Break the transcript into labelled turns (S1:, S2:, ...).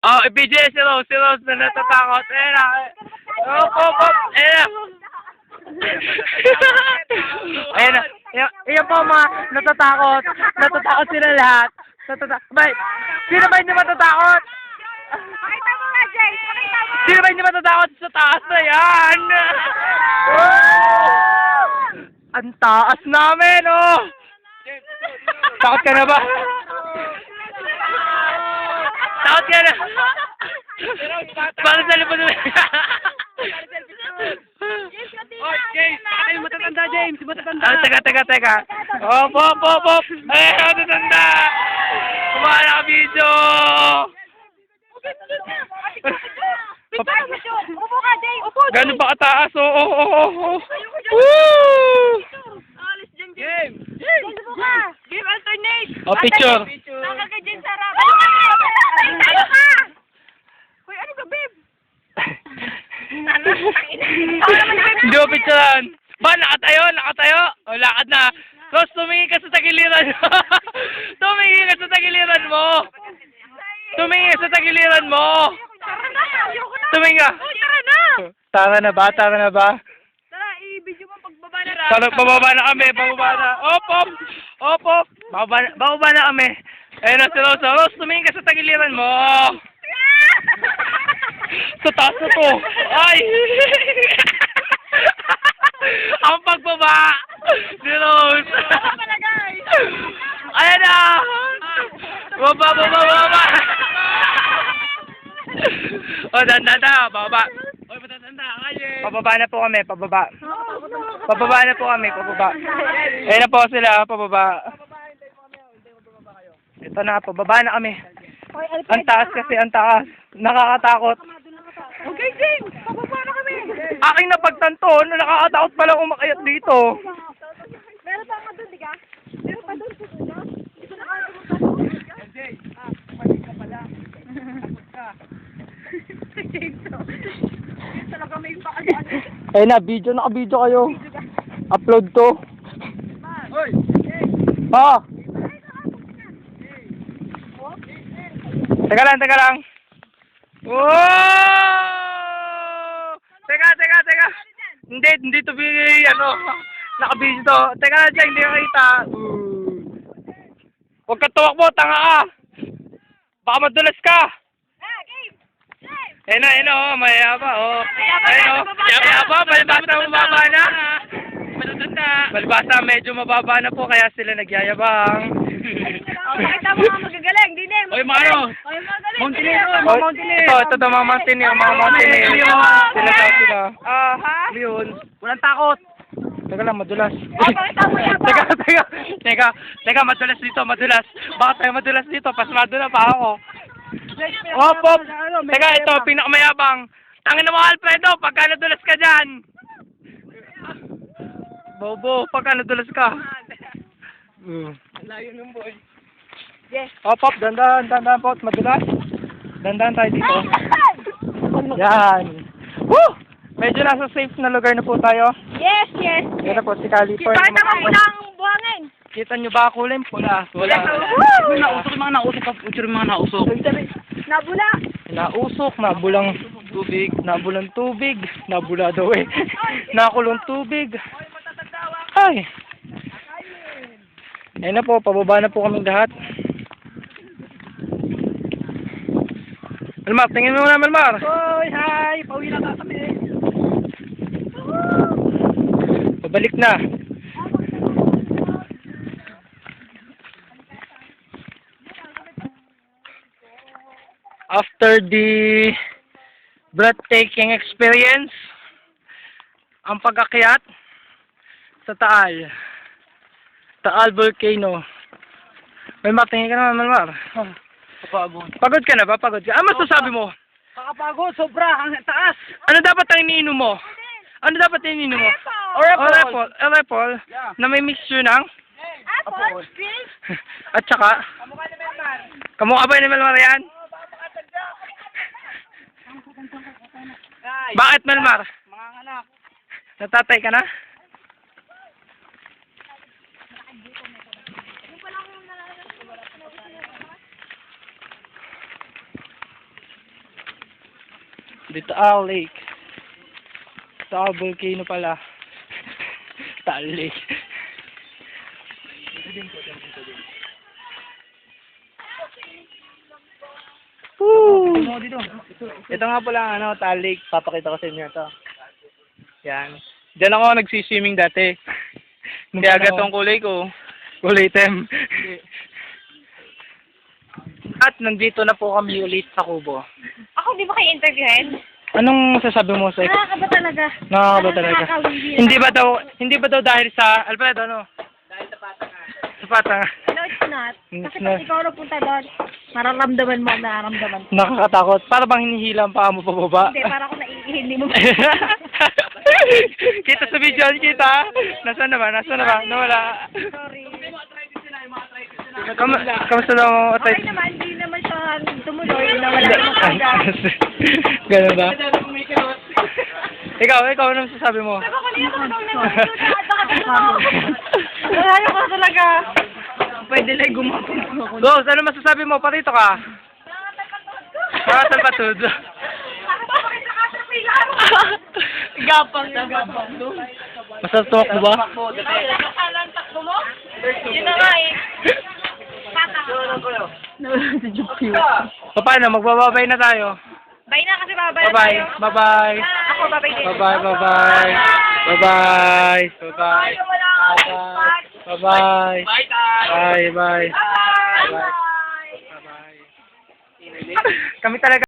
S1: Oh, ibigay si Rose na natatakot. Ayan na. Op. Ayan na. Ayan na. Ayan po mga natatakot. Natatakot sila lahat. Bay, sino ba hindi matatakot?
S2: Pakita mo nga, Jay. Pakita mo.
S1: Sino ba hindi matatakot sa taas na yan? Ang taas namin, oh! Takot ka na ba? Takot ka na? Bakit sa lipad mo?
S2: Oh, James.
S3: Ay, matatanda, James. Matatanda.
S1: Teka. Op. Ay, matatanda! Kumahan na ka video!
S2: Upo ka, Jay. Upo, Jay.
S1: Gano'n ba kataas? Oo.
S2: Woo! Alis dyan,
S3: Game.
S2: Jay. Upo ka. Game alternate.
S1: Oh, picture.
S2: Naka ka dyan sa harap. Tayo ka. Hoy, ano ka, babe?
S1: Hindi mo picturean. Ba, nakatayo. O, lakad na. Rose, tumingin ka sa tagiliran mo. Tumingin ka sa tagiliran mo.
S2: Tara na. Ayoko na.
S1: Tumingin ka.
S2: Oh, tara na.
S1: Tara na ba?
S2: Tara, i-video mo pagbaba na.
S1: Tara, bababa na kami. Op. Bababa na kami. Ayun na si Rose. Rose, tumingin ka sa tagiliran mo. Sa taas na to. Ay! Ang pagbaba. Si Rose. Ayan na. Baba. O, danda. Baba.
S3: Oy, matatanda. Kaya.
S1: Pababa na po kami. Pababa na po kami. Ayan na po sila. Pababa. Ito na. Pababa na kami. Ang taas kasi. Nakakatakot.
S2: Okay, James. Pababa na kami.
S1: Aking napagtanto na nakakatakot pala umakyat dito.
S2: Meron pa nga doon, di ka? Meron pa doon sa dulo? Ito na kayo
S3: Jay. Pwede ka pala. Takot ka.
S2: James, talaga may pakalian.
S1: Ayun na, naka-video kayo. Upload to.
S3: Oy.
S1: Ah! Teka lang. Wow! Teka. Hindi to be, naka-video to. Teka lang dyan, hindi nakita. Huwag ka tuwakbo, tanga ka. Baka madulas ka. Ayun na, mayaba, oh. Ayun, mayaba, balbasa mababa na. Balbasa, medyo mababa na po, kaya sila nagyayabang.
S2: Pakita mo nga magagaling, di na.
S3: Oy, mga ano?
S2: Oy, magaling.
S3: Mountaineer.
S1: Ito, mga mountaineer. Sila.
S3: Leon. Walang takot.
S1: Teka lang, madulas.
S2: Pakita mo yan.
S1: Teka, madulas. Baka tayo madulas dito, pasmado na pa ako. Op. Teka, ito, pinakamayabang. Tangin mo, Alfredo, pagka nadulas ka dyan. Bobo, pagka nadulas ka.
S3: Layo ng boy.
S2: Yes.
S1: Op, dandan po, madulas. Dandan tayo dito. Yan. Woo! Medyo nasa safe na lugar na po tayo.
S2: Yes.
S1: Yan na po si California.
S2: Pakita mo muna ang buhangin.
S1: Kita nyo ba kulay? Pula.
S3: Wala. Nausok yung mga nausok.
S2: Nabula.
S1: Nausok, nabulang tubig. Nabula daw eh. Nakulong tubig. Ay. Ayun na po, pababa na po kaming lahat. Malmar, tingin mo na, Malmar.
S3: Oy, hi. Pauwi na kami.
S1: Pabalik na. After the breathtaking experience, ang pag-akyat sa Taal Volcano. Malmar, tingin ka naman, Malmar.
S3: Kapagod.
S1: Pagod ka na ba? Ano masasabi mo?
S3: Kakapagod. Sobra. Ang taas.
S1: Ano dapat ang iniinom mo? Apple.
S3: Yeah.
S1: Na may mixture ng?
S2: Apple. Grapes.
S1: At saka? Kamukha ba ni Malmar yan? Bakit, Malmar?
S3: Mga anak.
S1: Natatay ka na? Dito Taal Lake. Taal Volcano pala. Taal Lake. Woo! Ito nga pala ano, Taal Lake. Papakita ko sa inyo ito. Yan. Diyan ako nagsiswimming dati. Kaya agad tong kulay ko. Kulay itim. At nandito na po kami ulit sa Kubo.
S2: Ako, di ba kayo interviewin?
S1: Anong sasabi mo sa
S2: Nakakaba talaga.
S1: Nakakaba talaga.
S2: Nakakawiwi.
S1: Hindi ba daw dahil sa Alfredo ano? Dahil sa pata.
S2: No, it's not.
S1: It's
S2: Kasi
S1: not.
S2: pag ikaw nagpunta doon, mararamdaman mo, nararamdaman ko.
S1: Nakakatakot. Para bang hinihila ang paa mo pababa.
S2: Hindi, para ako naiihin, hindi mo.
S1: Kita sa video, kita. Nasaan na ba? Nawala.
S2: Sorry.
S1: Kamusta daw mo?
S2: Okay naman, hindi naman siya tumuloy na wala namang kagad.
S1: Ganun ba? Ikaw, anong sasabi mo?
S2: Pero kanina ko daw wala ko talaga. Pwede lang gumapon ako.
S1: Go, ano masasabi mo? Parito ka. Pangatal patud.
S2: Gapang.
S1: Masarap tumakbo ba?
S2: Nakalang takbo mo? Yun na nga eh. Pata.
S1: Paano? Magbababay na tayo.
S2: Bye na kasi babay na
S1: Bye-bye.
S2: tayo.
S1: Bye-bye.
S2: Ako babay din.
S1: Bye-bye. Bye-bye. Bye-bye. Bye-bye.
S2: Wala akong
S1: Bye-bye. Bye-bye.
S2: Bye.
S1: Kami talaga